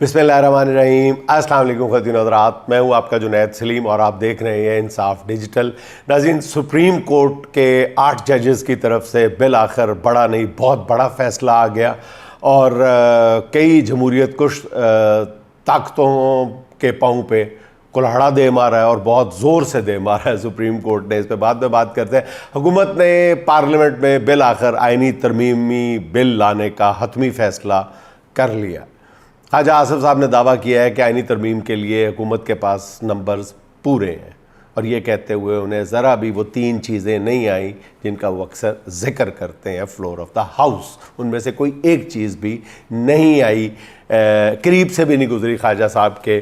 بسم اللہ الرحمن الرحیم۔ السلام علیکم خواتین و حضرات، میں ہوں آپ کا جنید سلیم اور آپ دیکھ رہے ہیں انصاف ڈیجیٹل۔ ناظرین، سپریم کورٹ کے 8 ججز کی طرف سے بالآخر بڑا نہیں بہت بڑا فیصلہ آ گیا اور کئی جمہوریت کش طاقتوں کے پاؤں پہ کلہڑا دے مارا ہے اور بہت زور سے دے مارا ہے سپریم کورٹ نے۔ اس پہ بعد میں بات کرتے ہیں۔ حکومت نے پارلیمنٹ میں بالآخر آئینی ترمیمی بل لانے کا حتمی فیصلہ کر لیا۔ خواجہ آصف صاحب نے دعویٰ کیا ہے کہ آئینی ترمیم کے لیے حکومت کے پاس نمبرز پورے ہیں، اور یہ کہتے ہوئے انہیں ذرا بھی وہ 3 چیزیں نہیں آئیں جن کا وہ اکثر ذکر کرتے ہیں فلور آف دا ہاؤس، ان میں سے کوئی ایک چیز بھی نہیں آئی، قریب سے بھی نہیں گزری خواجہ صاحب کے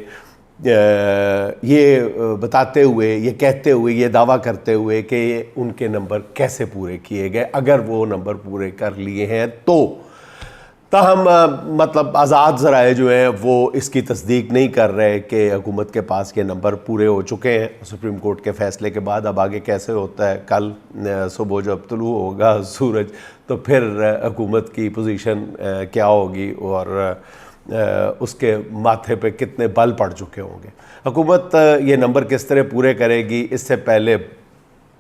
یہ بتاتے ہوئے، یہ کہتے ہوئے، یہ دعویٰ کرتے ہوئے کہ ان کے نمبر کیسے پورے کیے گئے اگر وہ نمبر پورے کر لیے ہیں تو۔ تاہم مطلب آزاد ذرائع جو ہیں وہ اس کی تصدیق نہیں کر رہے کہ حکومت کے پاس یہ نمبر پورے ہو چکے ہیں سپریم کورٹ کے فیصلے کے بعد۔ اب آگے کیسے ہوتا ہے، کل صبح جب طلوع ہوگا سورج تو پھر حکومت کی پوزیشن کیا ہوگی اور اس کے ماتھے پہ کتنے بل پڑ چکے ہوں گے۔ حکومت یہ نمبر کس طرح پورے کرے گی، اس سے پہلے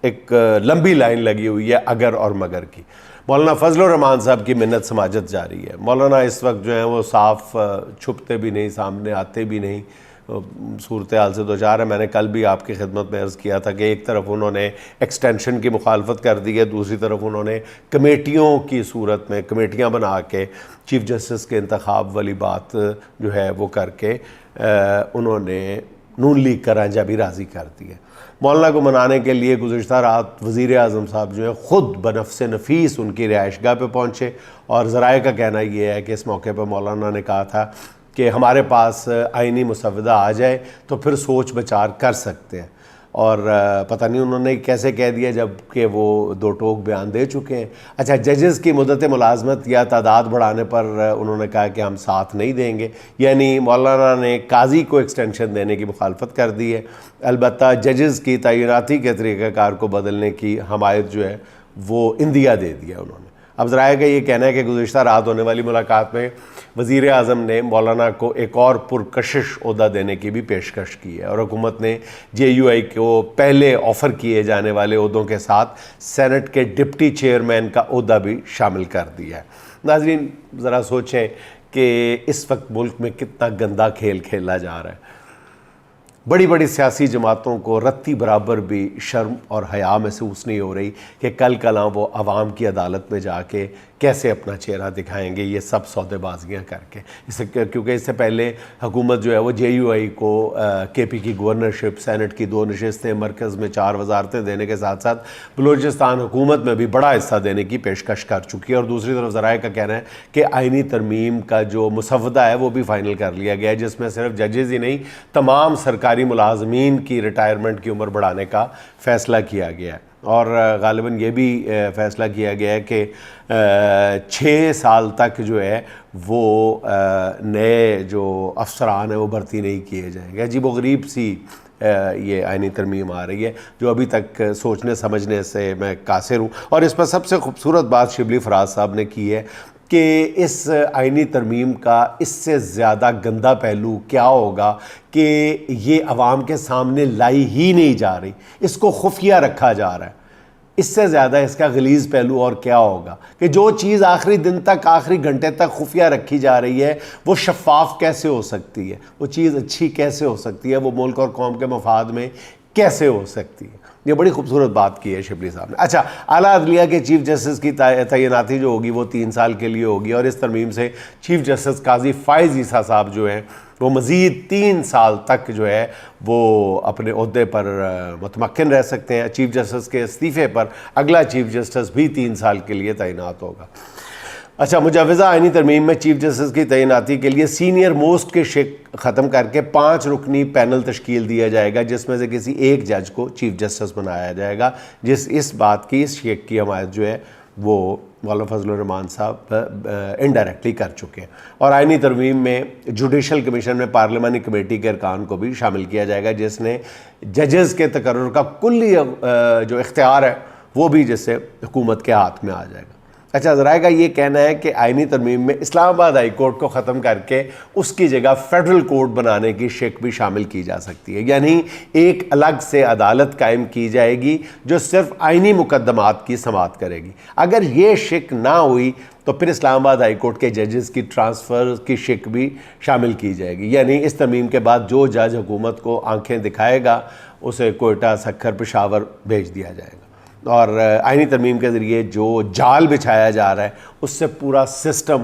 ایک لمبی لائن لگی ہوئی ہے اگر اور مگر کی۔ مولانا فضل الرحمان صاحب کی منت سماجت جاری ہے۔ مولانا اس وقت جو ہیں وہ صاف چھپتے بھی نہیں، سامنے آتے بھی نہیں، صورتحال سے دوچار ہے۔ میں نے کل بھی آپ کی خدمت میں عرض کیا تھا کہ ایک طرف انہوں نے ایکسٹینشن کی مخالفت کر دی ہے، دوسری طرف انہوں نے کمیٹیوں کی صورت میں کمیٹیاں بنا کے چیف جسٹس کے انتخاب والی بات جو ہے وہ کر کے انہوں نے نون لیگ کا رانجھا بھی راضی کر دی ہے۔ مولانا کو منانے کے لیے گزشتہ رات وزیر اعظم صاحب جو ہیں خود بنفس نفیس ان کی رہائش گاہ پہ پہنچے، اور ذرائع کا کہنا یہ ہے کہ اس موقع پہ مولانا نے کہا تھا کہ ہمارے پاس آئینی مسودہ آ جائے تو پھر سوچ بچار کر سکتے ہیں، اور پتہ نہیں انہوں نے کیسے کہہ دیا جب کہ وہ 2 ٹوک بیان دے چکے ہیں۔ اچھا، ججز کی مدت ملازمت یا تعداد بڑھانے پر انہوں نے کہا کہ ہم ساتھ نہیں دیں گے، یعنی مولانا نے قاضی کو ایکسٹینشن دینے کی مخالفت کر دی ہے۔ البتہ ججز کی تعیناتی کے طریقہ کار کو بدلنے کی حمایت جو ہے وہ اندیا دے دیا انہوں نے۔ اب ذرائع کا یہ کہنا ہے کہ گزشتہ رات ہونے والی ملاقات میں وزیر اعظم نے مولانا کو ایک اور پرکشش عہدہ دینے کی بھی پیشکش کی ہے، اور حکومت نے جے یو آئی کو پہلے آفر کیے جانے والے عہدوں کے ساتھ سینٹ کے ڈپٹی چیئرمین کا عہدہ بھی شامل کر دیا ہے۔ ناظرین، ذرا سوچیں کہ اس وقت ملک میں کتنا گندا کھیل کھیلا جا رہا ہے۔ بڑی بڑی سیاسی جماعتوں کو رتی برابر بھی شرم اور حیا محسوس نہیں ہو رہی کہ کل کلاں وہ عوام کی عدالت میں جا کے کیسے اپنا چہرہ دکھائیں گے، یہ سب سودے بازیاں کر کے۔ کیونکہ اس سے پہلے حکومت جو ہے وہ جے یو آئی کو کے پی کی گورنرشپ، سینٹ کی 2 نشستیں، مرکز میں 4 وزارتیں دینے کے ساتھ ساتھ بلوچستان حکومت میں بھی بڑا حصہ دینے کی پیشکش کر چکی ہے، اور دوسری طرف ذرائع کا کہنا ہے کہ آئینی ترمیم کا جو مسودہ ہے وہ بھی فائنل کر لیا گیا ہے، جس میں صرف ججز ہی نہیں تمام سرکاری ملازمین کی ریٹائرمنٹ کی عمر بڑھانے کا فیصلہ کیا گیا ہے، اور غالباً یہ بھی فیصلہ کیا گیا ہے کہ 6 سال تک جو ہے وہ نئے جو افسران ہیں وہ بھرتی نہیں کیے جائیں گے۔ عجیب و غریب سی یہ آئینی ترمیم آ رہی ہے جو ابھی تک سوچنے سمجھنے سے میں قاصر ہوں، اور اس پر سب سے خوبصورت بات شبلی فراز صاحب نے کی ہے کہ اس آئینی ترمیم کا اس سے زیادہ گندا پہلو کیا ہوگا کہ یہ عوام کے سامنے لائی ہی نہیں جا رہی، اس کو خفیہ رکھا جا رہا ہے۔ اس سے زیادہ اس کا غلیظ پہلو اور کیا ہوگا کہ جو چیز آخری دن تک، آخری گھنٹے تک خفیہ رکھی جا رہی ہے وہ شفاف کیسے ہو سکتی ہے، وہ چیز اچھی کیسے ہو سکتی ہے، وہ ملک اور قوم کے مفاد میں کیسے ہو سکتی ہے۔ یہ بڑی خوبصورت بات کی ہے شبلی صاحب نے۔ اچھا، اعلیٰ عدلیہ کے چیف جسٹس کی تعیناتی جو ہوگی وہ 3 سال کے لیے ہوگی، اور اس ترمیم سے چیف جسٹس قاضی فائز عیسیٰ صاحب جو ہیں وہ مزید 3 سال تک جو ہے وہ اپنے عہدے پر متمکن رہ سکتے ہیں۔ چیف جسٹس کے استعفے پر اگلا چیف جسٹس بھی 3 سال کے لیے تعینات ہوگا۔ اچھا، مجوزہ آئینی ترمیم میں چیف جسٹس کی تعیناتی کے لیے سینئر موسٹ کے شق ختم کر کے 5 رکنی پینل تشکیل دیا جائے گا، جس میں سے کسی ایک جج کو چیف جسٹس بنایا جائے گا، اس بات کی، اس شق کی حمایت جو ہے وہ مولانا فضل الرحمان صاحب انڈائریکٹلی کر چکے ہیں۔ اور آئینی ترمیم میں جوڈیشل کمیشن میں پارلیمانی کمیٹی کے ارکان کو بھی شامل کیا جائے گا، جس نے ججز کے تقرر کا کلی جو اختیار ہے وہ بھی جس سے حکومت کے ہاتھ میں آ جائے گا۔ اچھا، ذرائع کا یہ کہنا ہے کہ آئینی ترمیم میں اسلام آباد ہائی کورٹ کو ختم کر کے اس کی جگہ فیڈرل کورٹ بنانے کی شک بھی شامل کی جا سکتی ہے، یعنی ایک الگ سے عدالت قائم کی جائے گی جو صرف آئینی مقدمات کی سماعت کرے گی۔ اگر یہ شک نہ ہوئی تو پھر اسلام آباد ہائی کورٹ کے ججز کی ٹرانسفر کی شک بھی شامل کی جائے گی، یعنی اس ترمیم کے بعد جو جج حکومت کو آنکھیں دکھائے گا اسے کوئٹہ، سکھر، پشاور بھیج دیا جائے گا، اور آئینی ترمیم کے ذریعے جو جال بچھایا جا رہا ہے اس سے پورا سسٹم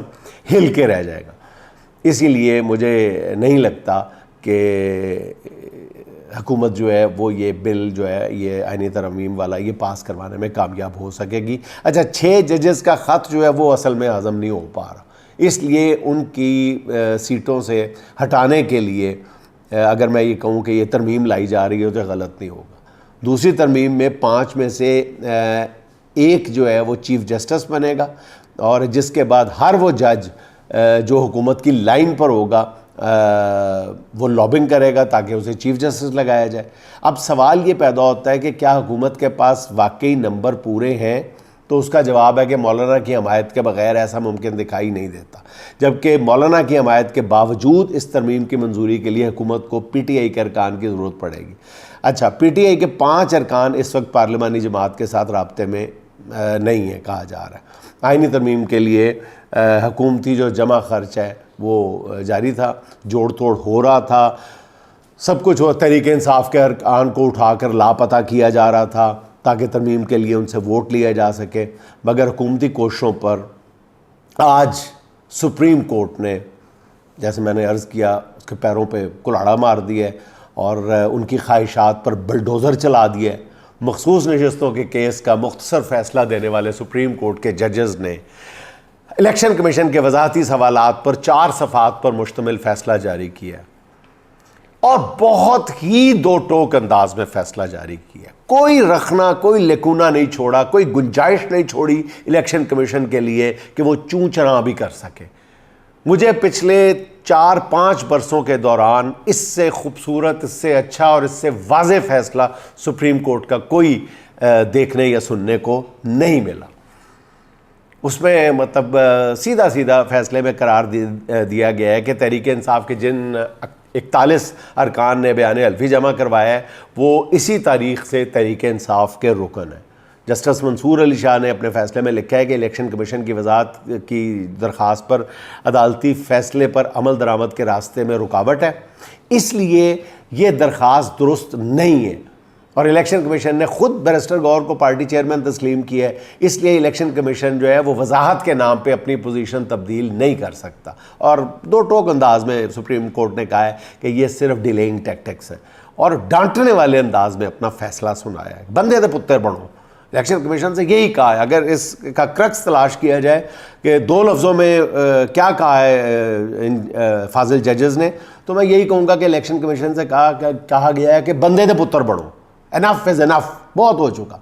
ہل کے رہ جائے گا۔ اسی لیے مجھے نہیں لگتا کہ حکومت جو ہے وہ یہ بل جو ہے یہ آئینی ترمیم والا یہ پاس کروانے میں کامیاب ہو سکے گی۔ اچھا، 6 ججز کا خط جو ہے وہ اصل میں ہضم نہیں ہو پا رہا، اس لیے ان کی سیٹوں سے ہٹانے کے لیے اگر میں یہ کہوں کہ یہ ترمیم لائی جا رہی ہے تو غلط نہیں ہوگا۔ دوسری ترمیم میں 5 میں سے ایک جو ہے وہ چیف جسٹس بنے گا، اور جس کے بعد ہر وہ جج جو حکومت کی لائن پر ہوگا وہ لابنگ کرے گا تاکہ اسے چیف جسٹس لگایا جائے۔ اب سوال یہ پیدا ہوتا ہے کہ کیا حکومت کے پاس واقعی نمبر پورے ہیں؟ تو اس کا جواب ہے کہ مولانا کی حمایت کے بغیر ایسا ممکن دکھائی نہیں دیتا، جبکہ مولانا کی حمایت کے باوجود اس ترمیم کی منظوری کے لیے حکومت کو پی ٹی آئی کے ارکان کی ضرورت پڑے گی۔ اچھا، پی ٹی آئی کے 5 ارکان اس وقت پارلیمانی جماعت کے ساتھ رابطے میں نہیں ہے کہا جا رہا ہے۔ آئینی ترمیم کے لیے حکومتی جو جمع خرچ ہے وہ جاری تھا، جوڑ توڑ ہو رہا تھا، سب کچھ تحریک انصاف کے ارکان کو اٹھا کر لاپتہ کیا جا رہا تھا تاکہ ترمیم کے لیے ان سے ووٹ لیا جا سکے، مگر حکومتی کوششوں پر آج سپریم کورٹ نے، جیسے میں نے عرض کیا، اس کے پیروں پہ کلاڑا مار دیا ہے اور ان کی خواہشات پر بلڈوزر چلا دیا ہے۔ مخصوص نشستوں کے کیس کا مختصر فیصلہ دینے والے سپریم کورٹ کے ججز نے الیکشن کمیشن کے وضاحتی سوالات پر 4 صفحات پر مشتمل فیصلہ جاری کیا اور بہت ہی دو ٹوک انداز میں فیصلہ جاری کیا، کوئی رخنا، کوئی لکونہ نہیں چھوڑا، کوئی گنجائش نہیں چھوڑی الیکشن کمیشن کے لیے کہ وہ چوں چراں بھی کر سکے۔ مجھے پچھلے 4-5 برسوں کے دوران اس سے خوبصورت، اس سے اچھا اور اس سے واضح فیصلہ سپریم کورٹ کا کوئی دیکھنے یا سننے کو نہیں ملا۔ اس میں مطلب سیدھا فیصلے میں قرار دیا گیا ہے کہ تحریک انصاف کے جن 41 ارکان نے بیان حلفی جمع کروایا ہے وہ اسی تاریخ سے تحریک انصاف کے رکن ہیں۔ جسٹس منصور علی شاہ نے اپنے فیصلے میں لکھا ہے کہ الیکشن کمیشن کی وضاحت کی درخواست پر عدالتی فیصلے پر عمل درآمد کے راستے میں رکاوٹ ہے، اس لیے یہ درخواست درست نہیں ہے، اور الیکشن کمیشن نے خود بیرسٹر گور کو پارٹی چیئرمین تسلیم کیا ہے، اس لیے الیکشن کمیشن جو ہے وہ وضاحت کے نام پہ اپنی پوزیشن تبدیل نہیں کر سکتا، اور دو ٹوک انداز میں سپریم کورٹ نے کہا ہے کہ یہ صرف ڈیلیئنگ ٹیکٹکس ہے، اور ڈانٹنے والے انداز میں اپنا فیصلہ سنایا ہے۔ بندے دے پتر بنو، الیکشن کمیشن سے یہی کہا ہے۔ اگر اس کا کرکس تلاش کیا جائے کہ 2 لفظوں میں کیا کہا ہے ان فاضل ججز نے، تو میں یہی کہوں گا کہ الیکشن کمیشن سے کہا گیا ہے کہ بندے دے پتر بنو، انف از انف، بہت ہو چکا۔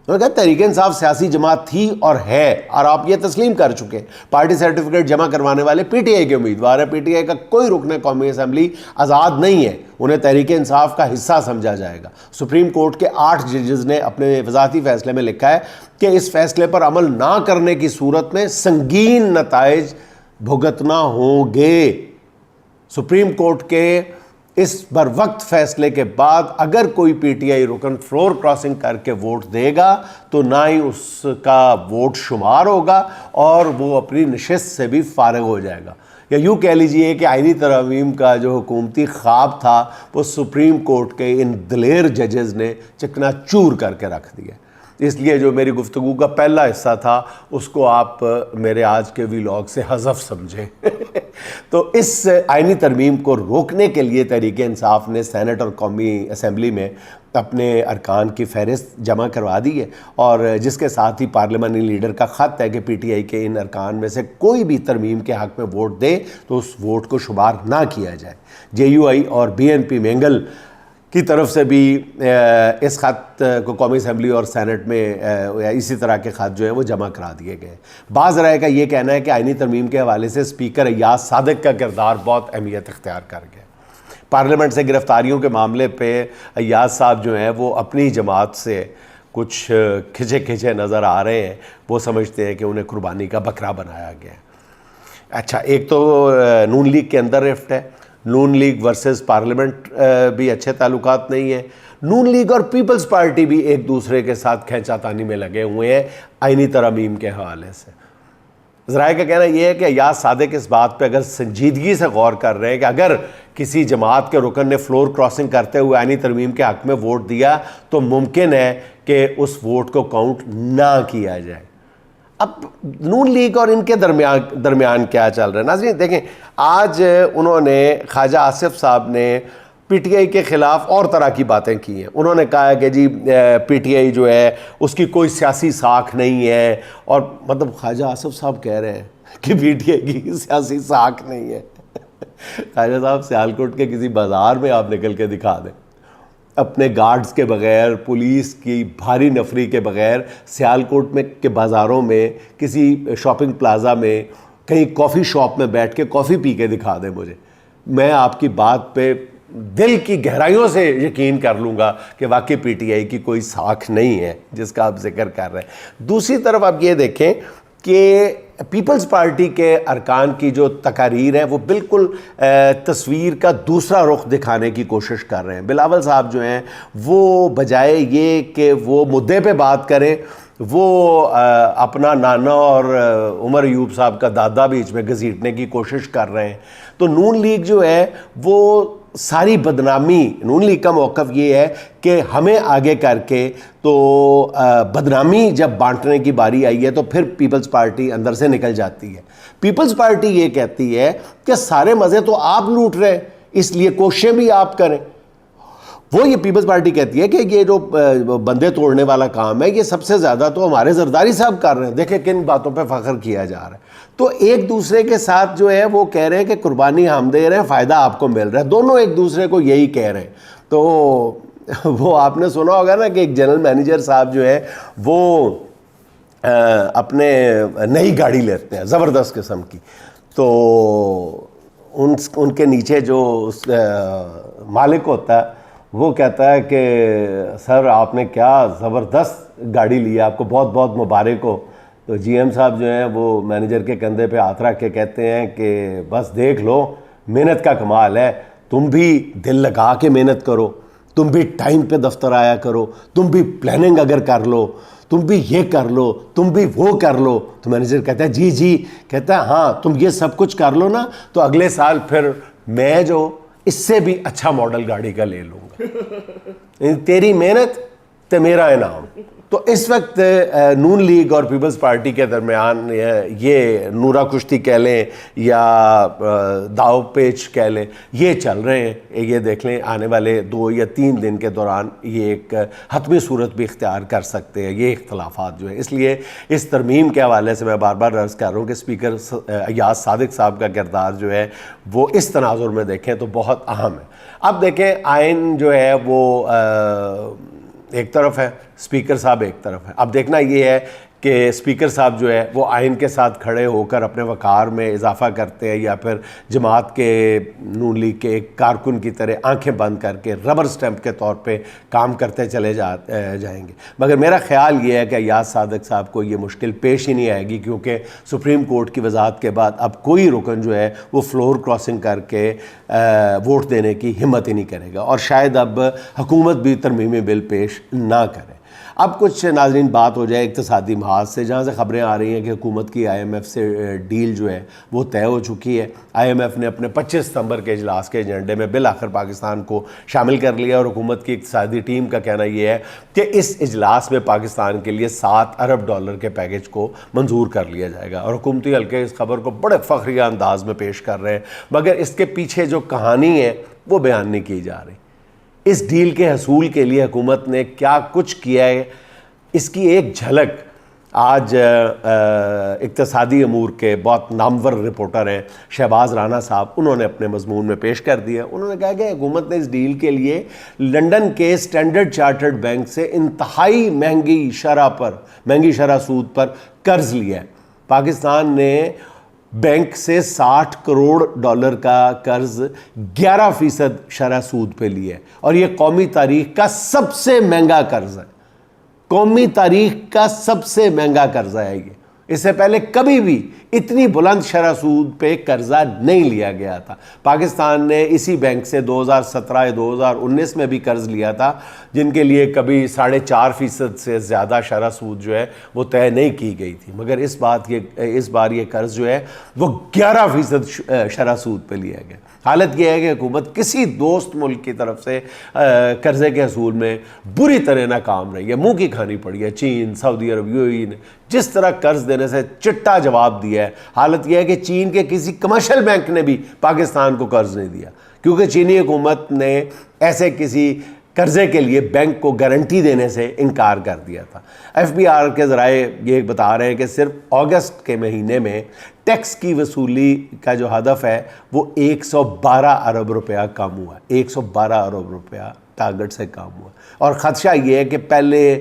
انہوں نے کہا تحریک انصاف سیاسی جماعت تھی اور ہے، اور آپ یہ تسلیم کر چکے، پارٹی سرٹیفکیٹ جمع کروانے والے پی ٹی آئی کے امیدوار ہیں، پی ٹی آئی کا کوئی رکن قومی اسمبلی آزاد نہیں ہے، انہیں تحریک انصاف کا حصہ سمجھا جائے گا۔ سپریم کورٹ کے 8 ججز نے اپنے وضاحتی فیصلے میں لکھا ہے کہ اس فیصلے پر عمل نہ کرنے کی صورت میں سنگین نتائج بھگتنا ہوں گے۔ سپریم کورٹ کے اس بر وقت فیصلے کے بعد اگر کوئی پی ٹی آئی رکن فلور کراسنگ کر کے ووٹ دے گا تو نہ ہی اس کا ووٹ شمار ہوگا اور وہ اپنی نشست سے بھی فارغ ہو جائے گا، یا یوں کہہ لیجئے کہ آئینی ترمیم کا جو حکومتی خواب تھا وہ سپریم کورٹ کے ان دلیر ججز نے چکنا چور کر کے رکھ دیا۔ اس لیے جو میری گفتگو کا پہلا حصہ تھا اس کو آپ میرے آج کے ویلاگ سے حذف سمجھیں۔ تو اس آئینی ترمیم کو روکنے کے لیے تحریک انصاف نے سینٹ اور قومی اسمبلی میں اپنے ارکان کی فہرست جمع کروا دی ہے، اور جس کے ساتھ ہی پارلیمانی لیڈر کا خط ہے کہ پی ٹی آئی کے ان ارکان میں سے کوئی بھی ترمیم کے حق میں ووٹ دے تو اس ووٹ کو شمار نہ کیا جائے۔ جے یو آئی اور بی این پی مینگل کی طرف سے بھی اس خط کو قومی اسمبلی اور سینٹ میں اسی طرح کے خط جو ہے وہ جمع کرا دیے گئے۔ بعض رائے کا یہ کہنا ہے کہ آئینی ترمیم کے حوالے سے اسپیکر ایاز صادق کا کردار بہت اہمیت اختیار کر گیا۔ پارلیمنٹ سے گرفتاریوں کے معاملے پہ ایاز صاحب جو ہیں وہ اپنی جماعت سے کچھ کھچے کھچے نظر آ رہے ہیں، وہ سمجھتے ہیں کہ انہیں قربانی کا بکرا بنایا گیا ہے۔ اچھا، ایک تو نون لیگ کے اندر رفٹ ہے، نون لیگ ورسز پارلیمنٹ بھی اچھے تعلقات نہیں ہیں، نون لیگ اور پیپلز پارٹی بھی ایک دوسرے کے ساتھ کھینچا تانی میں لگے ہوئے ہیں آئینی ترامیم کے حوالے سے۔ ذرائع کا کہنا یہ ہے کہ ایاز صادق اس بات پہ اگر سنجیدگی سے غور کر رہے ہیں کہ اگر کسی جماعت کے رکن نے فلور کراسنگ کرتے ہوئے آئینی ترمیم کے حق میں ووٹ دیا تو ممکن ہے کہ اس ووٹ کو کاؤنٹ نہ کیا جائے۔ اب نون لیگ اور ان کے درمیان کیا چل رہا ہے؟ ناظرین دیکھیں، آج انہوں نے خواجہ آصف صاحب نے پی ٹی آئی کے خلاف اور طرح کی باتیں کی ہیں۔ انہوں نے کہا ہے کہ جی پی ٹی آئی جو ہے اس کی کوئی سیاسی ساکھ نہیں ہے، اور مطلب خواجہ آصف صاحب کہہ رہے ہیں کہ پی ٹی آئی کی سیاسی ساکھ نہیں ہے۔ خواجہ صاحب سیالکوٹ کے کسی بازار میں آپ نکل کے دکھا دیں، اپنے گارڈز کے بغیر، پولیس کی بھاری نفری کے بغیر سیالکوٹ میں کے بازاروں میں، کسی شاپنگ پلازا میں، کہیں کافی شاپ میں بیٹھ کے کافی پی کے دکھا دیں مجھے، میں آپ کی بات پہ دل کی گہرائیوں سے یقین کر لوں گا کہ واقعی پی ٹی آئی کی کوئی ساکھ نہیں ہے جس کا آپ ذکر کر رہے ہیں۔ دوسری طرف آپ یہ دیکھیں کہ پیپلز پارٹی کے ارکان کی جو تقاریر ہیں وہ بالکل تصویر کا دوسرا رخ دکھانے کی کوشش کر رہے ہیں۔ بلاول صاحب جو ہیں وہ بجائے یہ کہ وہ مدعے پہ بات کریں، وہ اپنا نانا اور عمر ایوب صاحب کا دادا بیچ میں گھسیٹنے کی کوشش کر رہے ہیں۔ تو نون لیگ جو ہے وہ ساری بدنامی، نون لیگ کا موقف یہ ہے کہ ہمیں آگے کر کے تو بدنامی جب بانٹنے کی باری آئی ہے تو پھر پیپلز پارٹی اندر سے نکل جاتی ہے۔ پیپلز پارٹی یہ کہتی ہے کہ سارے مزے تو آپ لوٹ رہے ہیں، اس لیے کوششیں بھی آپ کریں۔ وہ یہ پیپلز پارٹی کہتی ہے کہ یہ جو بندے توڑنے والا کام ہے یہ سب سے زیادہ تو ہمارے زرداری صاحب کر رہے ہیں، دیکھیں کن باتوں پہ فخر کیا جا رہا ہے۔ تو ایک دوسرے کے ساتھ جو ہے وہ کہہ رہے ہیں کہ قربانی ہم دے رہے ہیں، فائدہ آپ کو مل رہا ہے، دونوں ایک دوسرے کو یہی کہہ رہے ہیں۔ تو وہ آپ نے سنا ہوگا نا کہ ایک جنرل مینیجر صاحب جو ہے وہ اپنے نئی گاڑی لیتے ہیں زبردست قسم کی، تو ان کے نیچے جو مالک ہوتا ہے وہ کہتا ہے کہ سر آپ نے کیا زبردست گاڑی لی ہے، آپ کو بہت بہت مبارک ہو۔ تو جی ایم صاحب جو ہیں وہ مینیجر کے کندھے پہ ہاتھ رکھ کے کہتے ہیں کہ بس دیکھ لو محنت کا کمال ہے، تم بھی دل لگا کے محنت کرو، تم بھی ٹائم پہ دفتر آیا کرو، تم بھی پلاننگ اگر کر لو، تم بھی یہ کر لو، تم بھی وہ کر لو۔ تو مینیجر کہتا ہے جی جی، کہتا ہے ہاں تم یہ سب کچھ کر لو نا تو اگلے سال پھر میں جو اس سے بھی اچھا ماڈل گاڑی کا لے لوں گا، تیری محنت تے میرا انعام۔ تو اس وقت نون لیگ اور پیپلز پارٹی کے درمیان یہ نورا کشتی کہہ لیں یا داؤ پیچ کہہ لیں، یہ چل رہے ہیں۔ یہ دیکھ لیں آنے والے 2 یا 3 دن کے دوران یہ ایک حتمی صورت بھی اختیار کر سکتے ہیں یہ اختلافات جو ہیں۔ اس لیے اس ترمیم کے حوالے سے میں بار بار عرض کر رہا ہوں کہ اسپیکر ایاز صادق صاحب کا کردار جو ہے وہ اس تناظر میں دیکھیں تو بہت اہم ہے۔ اب دیکھیں آئین جو ہے وہ ایک طرف ہے، اسپیکر صاحب ایک طرف ہے۔ اب دیکھنا یہ ہے کہ اسپیکر صاحب جو ہے وہ آئین کے ساتھ کھڑے ہو کر اپنے وقار میں اضافہ کرتے ہیں یا پھر جماعت کے نون لیگ کے ایک کارکن کی طرح آنکھیں بند کر کے ربر سٹیمپ کے طور پہ کام کرتے چلے جائیں گے۔ مگر میرا خیال یہ ہے کہ ایاز صادق صاحب کو یہ مشکل پیش ہی نہیں آئے گی، کیونکہ سپریم کورٹ کی وضاحت کے بعد اب کوئی رکن جو ہے وہ فلور کراسنگ کر کے ووٹ دینے کی ہمت ہی نہیں کرے گا، اور شاید اب حکومت بھی ترمیمی بل پیش نہ کرے۔ اب کچھ ناظرین بات ہو جائے اقتصادی محاذ سے، جہاں سے خبریں آ رہی ہیں کہ حکومت کی آئی ایم ایف سے ڈیل جو ہے وہ طے ہو چکی ہے۔ آئی ایم ایف نے اپنے 25 ستمبر کے اجلاس کے ایجنڈے میں بالآخر پاکستان کو شامل کر لیا، اور حکومت کی اقتصادی ٹیم کا کہنا یہ ہے کہ اس اجلاس میں پاکستان کے لیے $7 ارب کے پیکج کو منظور کر لیا جائے گا، اور حکومتی حلقے اس خبر کو بڑے فخریہ انداز میں پیش کر رہے ہیں، مگر اس کے پیچھے جو کہانی ہے وہ بیان نہیں کی جا رہی۔ اس ڈیل کے حصول کے لیے حکومت نے کیا کچھ کیا ہے، اس کی ایک جھلک آج اقتصادی امور کے بہت نامور رپورٹر ہیں شہباز رانا صاحب، انہوں نے اپنے مضمون میں پیش کر دیا۔ انہوں نے کہا کہ حکومت نے اس ڈیل کے لیے لندن کے اسٹینڈرڈ چارٹرڈ بینک سے انتہائی مہنگی شرح سود پر قرض لیا ہے۔ پاکستان نے بینک سے $60 کروڑ کا قرض 11% شرح سود پہ لیا ہے، اور یہ قومی تاریخ کا سب سے مہنگا قرض ہے۔ قومی تاریخ کا سب سے مہنگا قرضہ ہے یہ. اس سے پہلے کبھی بھی اتنی بلند شرح سود پہ قرضہ نہیں لیا گیا تھا. پاکستان نے اسی بینک سے 2017 یا 2019 میں بھی قرض لیا تھا, جن کے لیے کبھی 4.5% سے زیادہ شرح سود جو ہے وہ طے نہیں کی گئی تھی, مگر اس بار یہ قرض جو ہے وہ 11% شرح سود پہ لیا گیا. حالت یہ ہے کہ حکومت کسی دوست ملک کی طرف سے قرضے کے حصول میں بری طرح ناکام رہی ہے. منہ کی کھانی پڑی ہے. چین, سعودی عرب, UAE نے جس طرح قرض دینے سے چٹا جواب دیا ہے. حالت یہ ہے کہ چین کے کسی کمرشل بینک نے بھی پاکستان کو قرض نہیں دیا, کیونکہ چینی حکومت نے ایسے کسی قرضے کے لیے بینک کو گارنٹی دینے سے انکار کر دیا تھا. FBR کے ذرائع یہ بتا رہے ہیں کہ صرف اگست کے مہینے میں ٹیکس کی وصولی کا جو ہدف ہے وہ 112 ارب روپیہ کم ہوا. 112 ارب روپیہ ٹارگٹ سے کم ہوا, اور خدشہ یہ ہے کہ پہلے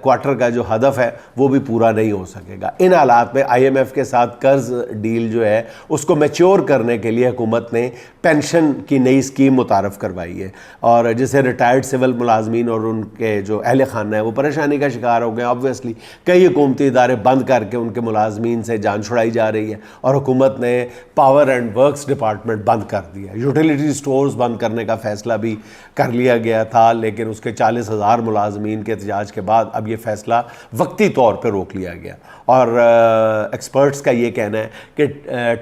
کوارٹر کا جو ہدف ہے وہ بھی پورا نہیں ہو سکے گا. ان حالات میں IMF کے ساتھ قرض ڈیل جو ہے اس کو میچور کرنے کے لیے حکومت نے پینشن کی نئی اسکیم متعارف کروائی ہے, اور جسے ریٹائرڈ سول ملازمین اور ان کے جو اہل خانہ ہیں وہ پریشانی کا شکار ہو گئے. آبویسلی کئی حکومتی ادارے بند کر کے ان کے ملازمین سے جان چھڑائی جا رہی ہے, اور حکومت نے پاور اینڈ ورکس ڈپارٹمنٹ بند کر دیا. یوٹیلیٹی سٹورز بند کرنے کا فیصلہ بھی کر لیا گیا تھا, لیکن اس کے 40,000 ملازمین کے احتجاج کے بعد اب یہ فیصلہ وقتی طور پہ روک لیا گیا. اور ایکسپرٹس کا یہ کہنا ہے کہ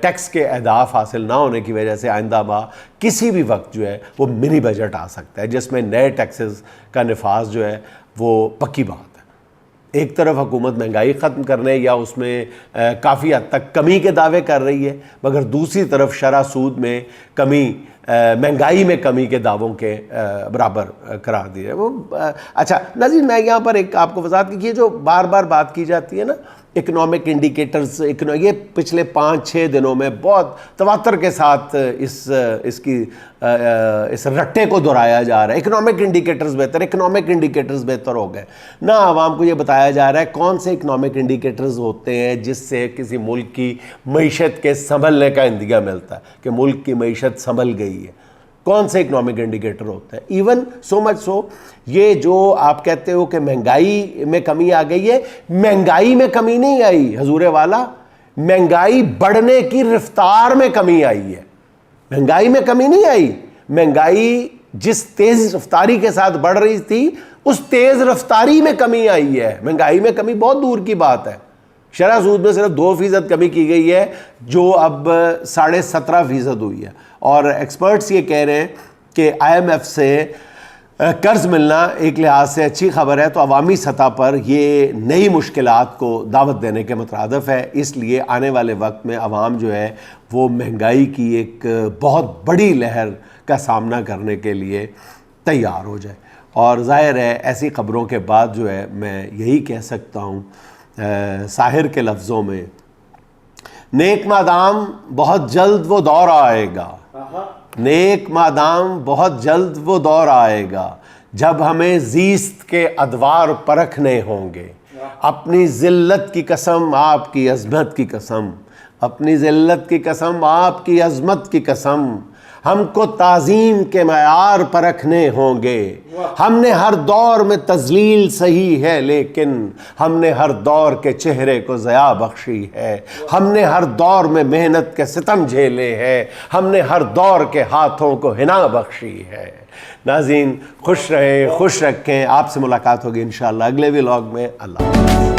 ٹیکس کے اہداف حاصل نہ ہونے کی وجہ سے آئندہ ماہ کسی بھی وقت جو ہے وہ منی بجٹ آ سکتا ہے, جس میں نئے ٹیکسز کا نفاذ جو ہے وہ پکی بات ہے. ایک طرف حکومت مہنگائی ختم کرنے یا اس میں کافی حد تک کمی کے دعوے کر رہی ہے, مگر دوسری طرف شرح سود میں کمی, مہنگائی میں کمی کے دعووں کے برابر قرار دیا. وہ اچھا ناظرین, میں یہاں پر ایک آپ کو وضاحت کی, یہ جو بار بار بات کی جاتی ہے نا اکنامک انڈیکیٹرز, یہ پچھلے 5-6 دنوں میں بہت تواتر کے ساتھ اس رٹے کو دہرایا جا رہا ہے. اکنامک انڈیکیٹرز بہتر ہو گئے. نہ عوام کو یہ بتایا جا رہا ہے کون سے اکنامک انڈیکیٹرز ہوتے ہیں جس سے کسی ملک کی معیشت کے سنبھلنے کا اندیہ ملتا ہے کہ ملک کی معیشت سنبھل گئی ہے. کون سے اکنامک انڈیکیٹر ہوتا ہے؟ ایون سو مچ سو یہ جو آپ کہتے ہو کہ مہنگائی میں کمی آ گئی ہے, مہنگائی میں کمی نہیں آئی حضور والا, مہنگائی بڑھنے کی رفتار میں کمی آئی ہے. مہنگائی میں کمی نہیں آئی, مہنگائی جس تیز رفتاری کے ساتھ بڑھ رہی تھی اس تیز رفتاری میں کمی آئی ہے. مہنگائی میں کمی بہت دور کی بات ہے. شرح سود میں صرف 2% کمی کی گئی ہے جو اب 17.5% ہوئی ہے. اور ایکسپرٹس یہ کہہ رہے ہیں کہ IMF سے قرض ملنا ایک لحاظ سے اچھی خبر ہے, تو عوامی سطح پر یہ نئی مشکلات کو دعوت دینے کے مترادف ہے. اس لیے آنے والے وقت میں عوام جو ہے وہ مہنگائی کی ایک بہت بڑی لہر کا سامنا کرنے کے لیے تیار ہو جائے. اور ظاہر ہے ایسی خبروں کے بعد جو ہے میں یہی کہہ سکتا ہوں ساحر کے لفظوں میں, نیک مادام بہت جلد وہ دور آئے گا, نیک مادام بہت جلد وہ دور آئے گا جب ہمیں زیست کے ادوار پرکھنے ہوں گے. اپنی ذلت کی قسم آپ کی عظمت کی قسم, اپنی ذلت کی قسم آپ کی عظمت کی قسم, ہم کو تعظیم کے معیار پرکھنے ہوں گے. ہم نے ہر دور میں تذلیل سہی ہے, لیکن ہم نے ہر دور کے چہرے کو ضیاء بخشی ہے. ہم نے ہر دور میں محنت کے ستم جھیلے ہیں, ہم نے ہر دور کے ہاتھوں کو حنا بخشی ہے. ناظرین خوش رہیں, خوش رکھیں. آپ سے ملاقات ہوگی انشاءاللہ اگلے ولاگ میں. اللہ حافظ.